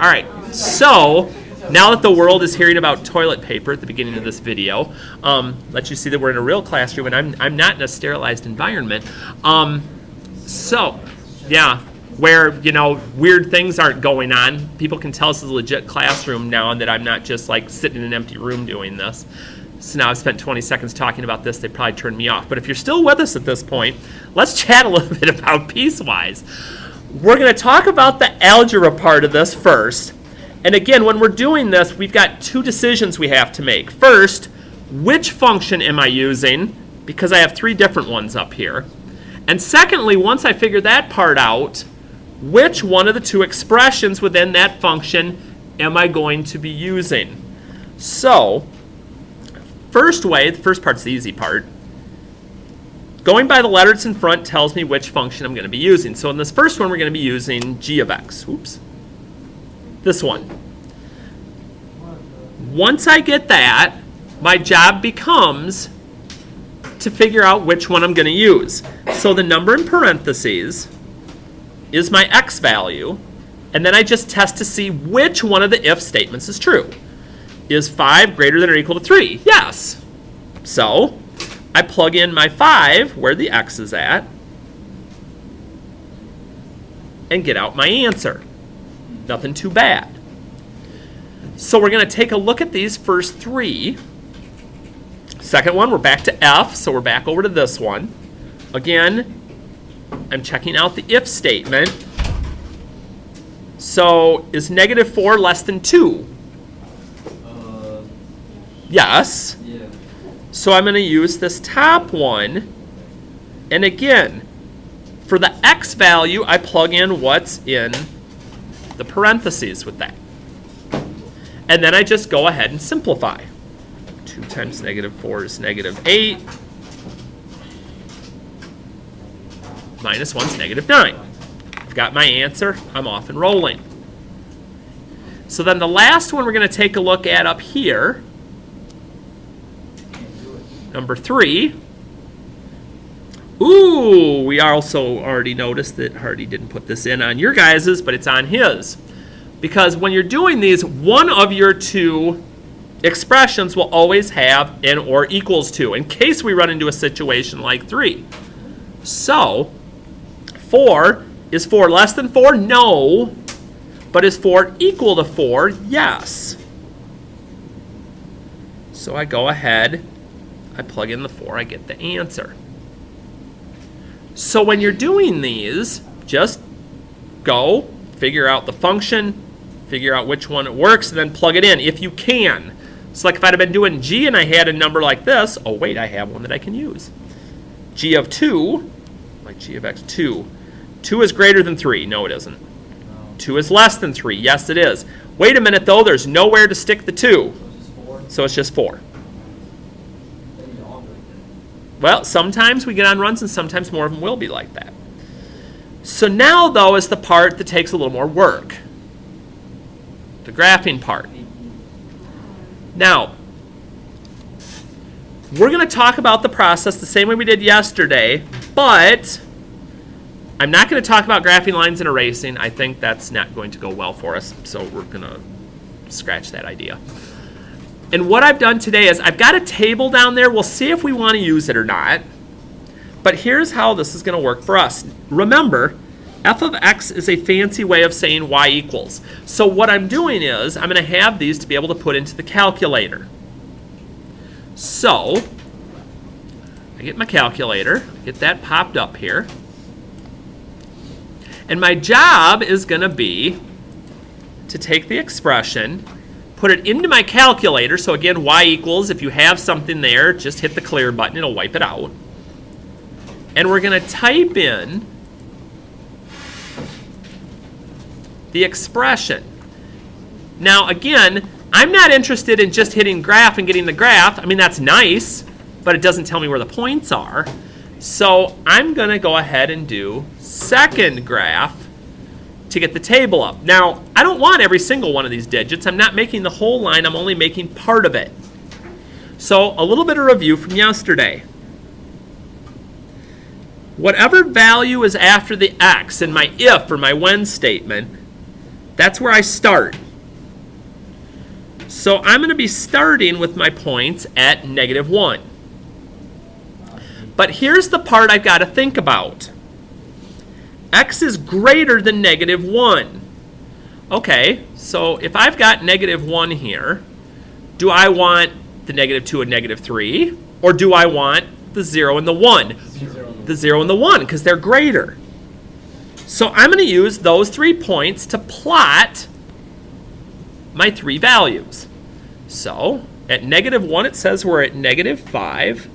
All right, so now that the world is hearing about toilet paper at the beginning of this video, let you see that we're in a real classroom and I'm not in a sterilized environment. So, yeah, where, you know, weird things aren't going on. People can tell this is a legit classroom now and that I'm not just like sitting in an empty room doing this. So now I've spent 20 seconds talking about this, they probably turned me off. But if you're still with us at this point, let's chat a little bit about Piecewise. We're going to talk about the algebra part of this first. And again, when we're doing this, we've got two decisions we have to make. First, which function am I using? Because I have three different ones up here. And secondly, once I figure that part out, which one of the two expressions within that function am I going to be using? So, first way, the first part's the easy part. Going by the letters in front tells me which function I'm going to be using. So in this first one, we're going to be using g of x. Oops. This one. Once I get that, my job becomes to figure out which one I'm going to use. So the number in parentheses is my x value, and then I just test to see which one of the if statements is true. Is 5 greater than or equal to 3? Yes. So I plug in my 5 where the x is at and get out my answer. Nothing too bad. So we're going to take a look at these first three. Second one, we're back to f, so we're back over to this one. Again, I'm checking out the if statement. So is -4 less than 2? Yes. Yeah. So I'm going to use this top one. And again, for the x value, I plug in what's in the parentheses with that. And then I just go ahead and simplify. 2 times -4 is -8. Minus 1 is -9. I've got my answer. I'm off and rolling. So then the last one we're going to take a look at up here, number 3. Ooh, we also already noticed that Harty didn't put this in on your guys's, but it's on his. Because when you're doing these, one of your two expressions will always have an or equals to, in case we run into a situation like 3. So, 4, is 4 less than 4? No. But is 4 equal to 4? Yes. So I go ahead, I plug in the 4, I get the answer. So when you're doing these, just go, figure out the function, figure out which one it works, and then plug it in if you can. So like if I'd have been doing g and I had a number like this, oh wait, I have one that I can use. G of 2, like g of x, 2. 2 is greater than 3. No, it isn't. 2 is less than 3. Yes, it is. Wait a minute, though. There's nowhere to stick the 2. So it's just 4. Well, sometimes we get on runs, and sometimes more of them will be like that. So now, though, is the part that takes a little more work. The graphing part. Now, we're going to talk about the process the same way we did yesterday, but I'm not going to talk about graphing lines and erasing. I think that's not going to go well for us, so we're going to scratch that idea. And what I've done today is I've got a table down there. We'll see if we want to use it or not. But here's how this is going to work for us. Remember, f of x is a fancy way of saying y equals. So what I'm doing is I'm going to have these to be able to put into the calculator. So I get my calculator, get that popped up here. And my job is going to be to take the expression, put it into my calculator. So again, y equals, if you have something there, just hit the clear button, it'll wipe it out. And we're going to type in the expression. Now again, I'm not interested in just hitting graph and getting the graph. I mean, that's nice, but it doesn't tell me where the points are. So I'm going to go ahead and do second graph to get the table up. Now, I don't want every single one of these digits. I'm not making the whole line. I'm only making part of it. So a little bit of review from yesterday. Whatever value is after the x in my if or my when statement, That's where I start. So I'm going to be starting with my points at -1. But here's the part I've got to think about. X is greater than -1. Okay, so if I've got -1 here, do I want the -2 and -3? Or do I want the 0 and the 1? The 0 and the 1, because they're greater. So I'm going to use those 3 points to plot my 3 values. So at -1, it says we're at -5.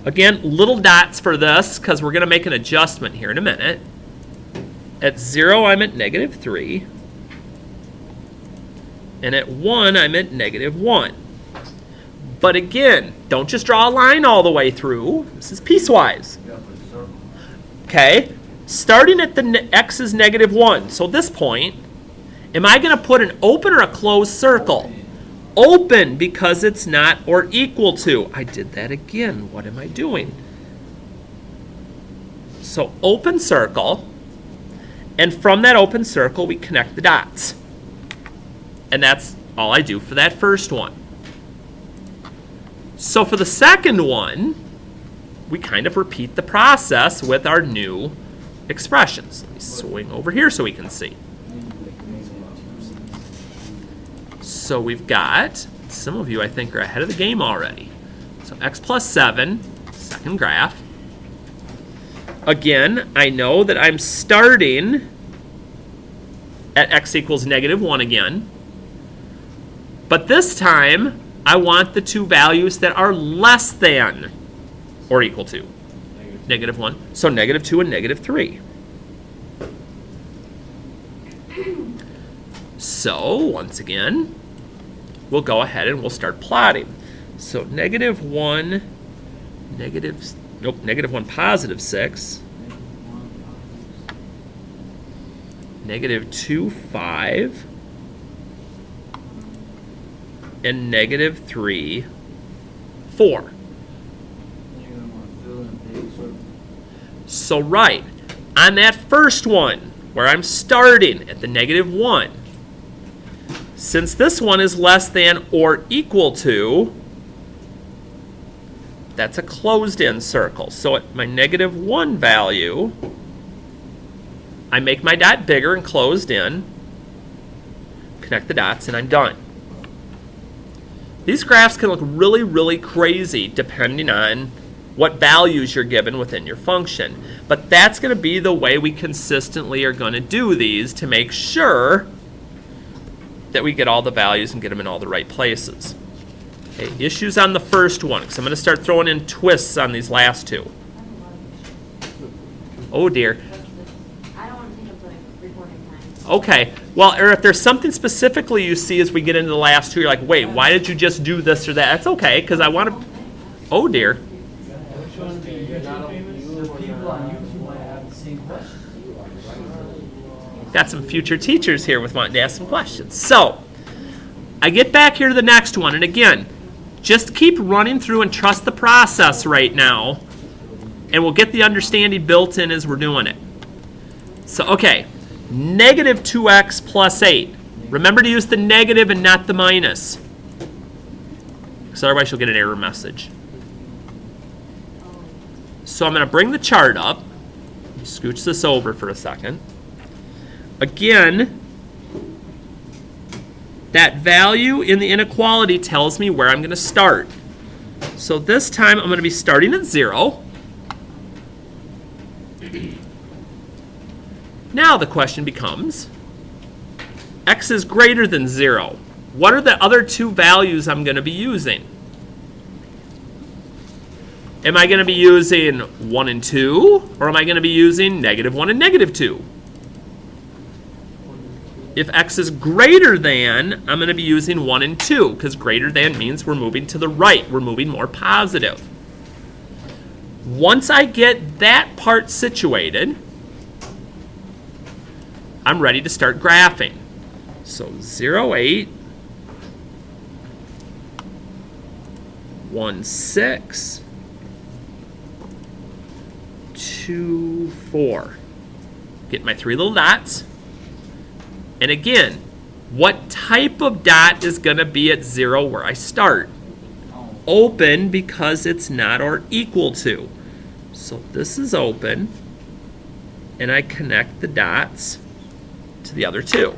Again, little dots for this, because we're going to make an adjustment here in a minute. At 0, I'm at -3. And at 1, I'm at -1. But again, don't just draw a line all the way through. This is piecewise. Okay, starting at the x is -1. So this point, am I going to put an open or a closed circle? Open, because it's not or equal to. I did that again. What am I doing? So open circle. And from that open circle, we connect the dots. And that's all I do for that first one. So for the second one, we kind of repeat the process with our new expressions. Let me swing over here so we can see. So we've got, some of you I think are ahead of the game already. So x plus 7, second graph. Again, I know that I'm starting at x equals -1 again. But this time, I want the 2 values that are less than or equal to -1. So -2 and -3. So once again, we'll go ahead and we'll start plotting. So -1, -1 positive 6, -2, 5, and -3, 4. So right, on that first one, where I'm starting at the -1, since this one is less than or equal to, that's a closed-in circle. So at my -1 value, I make my dot bigger and closed in, connect the dots, and I'm done. These graphs can look really, really crazy depending on what values you're given within your function. But that's going to be the way we consistently are going to do these to make sure that we get all the values and get them in all the right places. Okay, issues on the first one, because I'm going to start throwing in twists on these last two. Oh dear. I don't want to take up the recording time. Okay, well, or if there's something specifically you see as we get into the last two, you're like, wait, why did you just do this or that? That's okay, because I want to, oh dear. Got some future teachers here with wanting to ask some questions. So, I get back here to the next one, and again, just keep running through and trust the process right now, and we'll get the understanding built in as we're doing it. So, okay, -2x plus 8. Remember to use the negative and not the minus, because otherwise you'll get an error message. So I'm going to bring the chart up. Scooch this over for a second. Again, that value in the inequality tells me where I'm going to start. So this time I'm going to be starting at 0. Now the question becomes, x is greater than 0. What are the other two values I'm going to be using? Am I going to be using 1 and 2, or am I going to be using -1 and -2? If x is greater than, I'm going to be using 1 and 2, because greater than means we're moving to the right. We're moving more positive. Once I get that part situated, I'm ready to start graphing. So 0, 8, 1, 6, 2, 4. Get my 3 little dots. And again, what type of dot is going to be at 0 where I start? Open, because it's not or equal to. So this is open, and I connect the dots to the other two.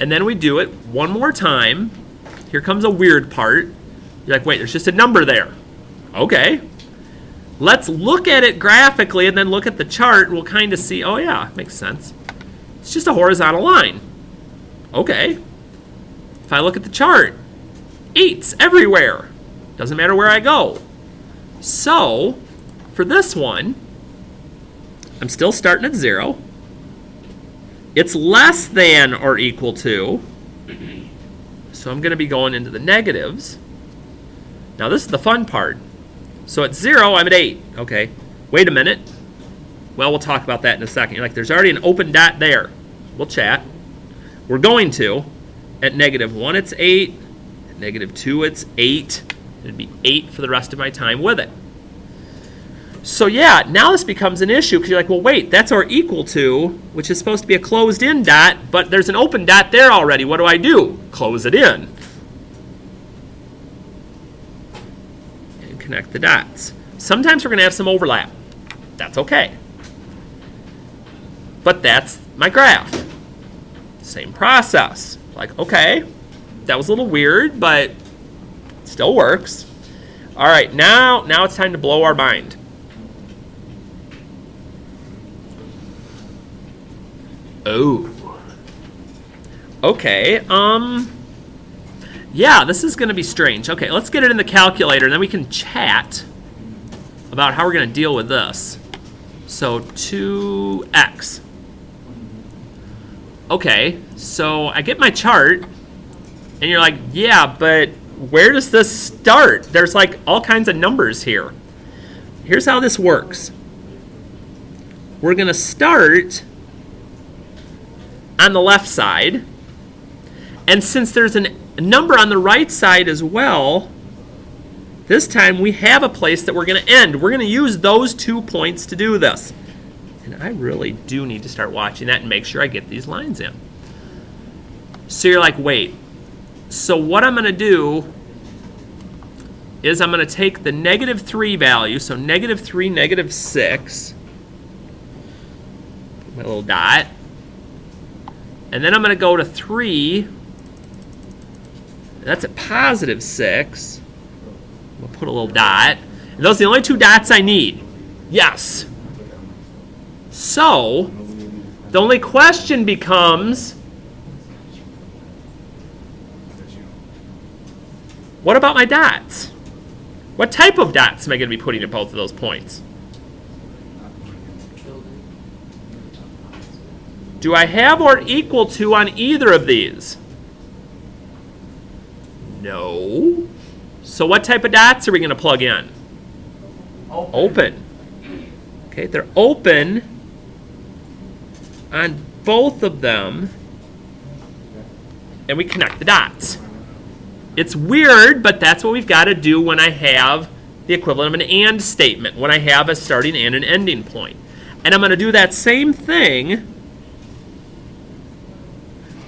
And then we do it one more time. Here comes a weird part. You're like, wait, there's just a number there. Okay. Let's look at it graphically and then look at the chart. We'll kind of see, oh yeah, makes sense. It's just a horizontal line. Okay. If I look at the chart, 8's everywhere. Doesn't matter where I go. So, for this one, I'm still starting at 0. It's less than or equal to, so I'm going to be going into the negatives. Now this is the fun part. So at 0, I'm at 8. Okay, wait a minute. Well, we'll talk about that in a second. You're like, there's already an open dot there. We'll chat. We're going to. At -1, it's 8. At -2, it's 8. It'd be 8 for the rest of my time with it. So yeah, now this becomes an issue because you're like, well, wait, that's or equal to, which is supposed to be a closed-in dot, but there's an open dot there already. What do? Close it in. And connect the dots. Sometimes we're going to have some overlap. That's okay. But that's my graph. Same process. Like, okay, that was a little weird, but still works. All right, now it's time to blow our mind. Oh. Okay, yeah, this is going to be strange. Okay, let's get it in the calculator, and then we can chat about how we're going to deal with this. So 2x. Okay, so I get my chart, and you're like, yeah, but where does this start? There's like all kinds of numbers here. Here's how this works. We're going to start on the left side, and since there's a number on the right side as well, this time we have a place that we're going to end. We're going to use those 2 points to do this. And I really do need to start watching that and make sure I get these lines in. So you're like, wait. So what I'm going to do is I'm going to take the -3 value, so -3, -6, put my little dot, and then I'm going to go to 3. That's at +6. We'll put a little dot. And those are the only 2 dots I need. Yes. So, the only question becomes, what about my dots? What type of dots am I going to be putting at both of those points? Do I have or equal to on either of these? No. So what type of dots are we going to plug in? Open. Okay, they're open on both of them, and we connect the dots. It's weird, but that's what we've got to do when I have the equivalent of an AND statement, when I have a starting and an ending point. And I'm going to do that same thing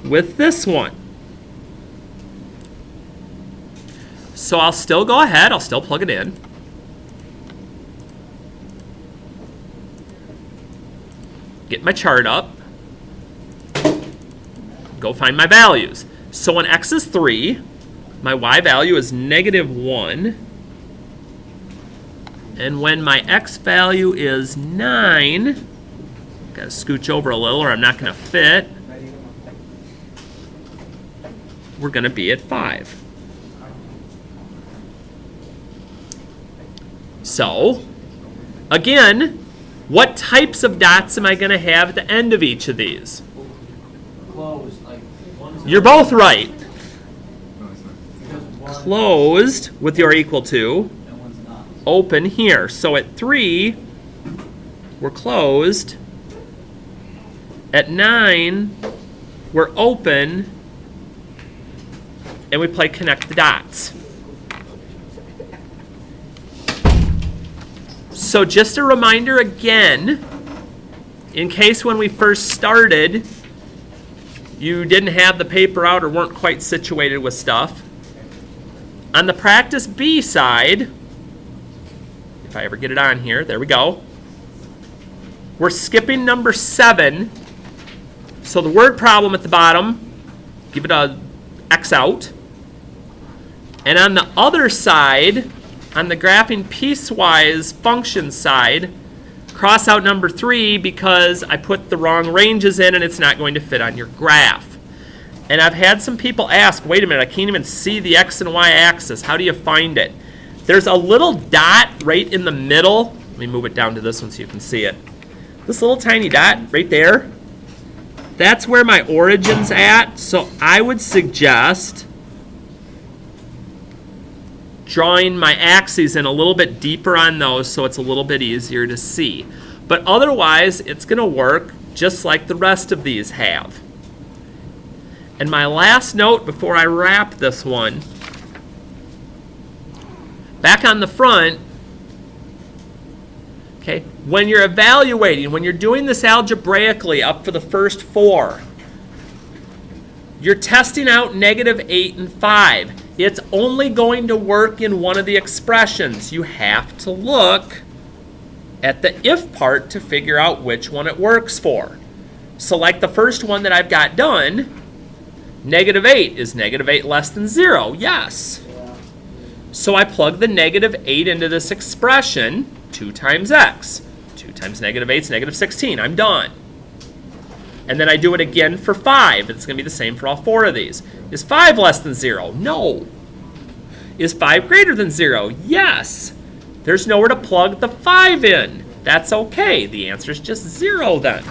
with this one. So I'll still go ahead, I'll still plug it in. Get my chart up. Go find my values. So when x is 3, my y value is -1. And when my x value is 9, got to scooch over a little or I'm not going to fit, we're going to be at 5. So, again, what types of dots am I going to have at the end of each of these? Closed, like You're both right. Closed with your equal to. and one's not. Open here. So at 3, we're closed. At 9, we're open. And we play connect the dots. So just a reminder again, in case when we first started, you didn't have the paper out or weren't quite situated with stuff. On the practice B side, if I ever get it on here, there we go. We're skipping number 7. So the word problem at the bottom, give it a X out. And on the other side, on the graphing piecewise function side, cross out number 3 because I put the wrong ranges in and it's not going to fit on your graph. And I've had some people ask, wait a minute, I can't even see the X and Y axis. How do you find it? There's a little dot right in the middle. Let me move it down to this one so you can see it. This little tiny dot right there, that's where my origin's at. So I would suggest drawing my axes in a little bit deeper on those so it's a little bit easier to see. But otherwise, it's going to work just like the rest of these have. And my last note before I wrap this one, back on the front, okay, when you're evaluating, when you're doing this algebraically up for the first 4, you're testing out -8 and 5. It's only going to work in one of the expressions. You have to look at the if part to figure out which one it works for. So like the first one that I've got done, -8, is -8 less than 0? Yes. So I plug the -8 into this expression, 2 times x. 2 times -8 is -16. I'm done. And then I do it again for 5. It's going to be the same for all 4 of these. Is 5 less than 0? No. Is 5 greater than 0? Yes. There's nowhere to plug the 5 in. That's okay. The answer is just 0 then.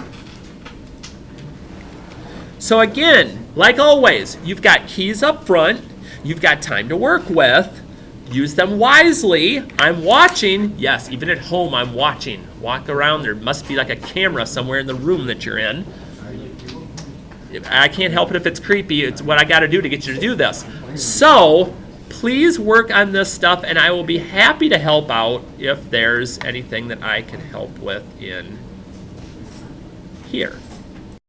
So again, like always, you've got keys up front. You've got time to work with. Use them wisely. I'm watching. Yes, even at home I'm watching. Walk around. There must be like a camera somewhere in the room that you're in. I can't help it if it's creepy. It's what I got to do to get you to do this. So please work on this stuff, and I will be happy to help out if there's anything that I can help with in here.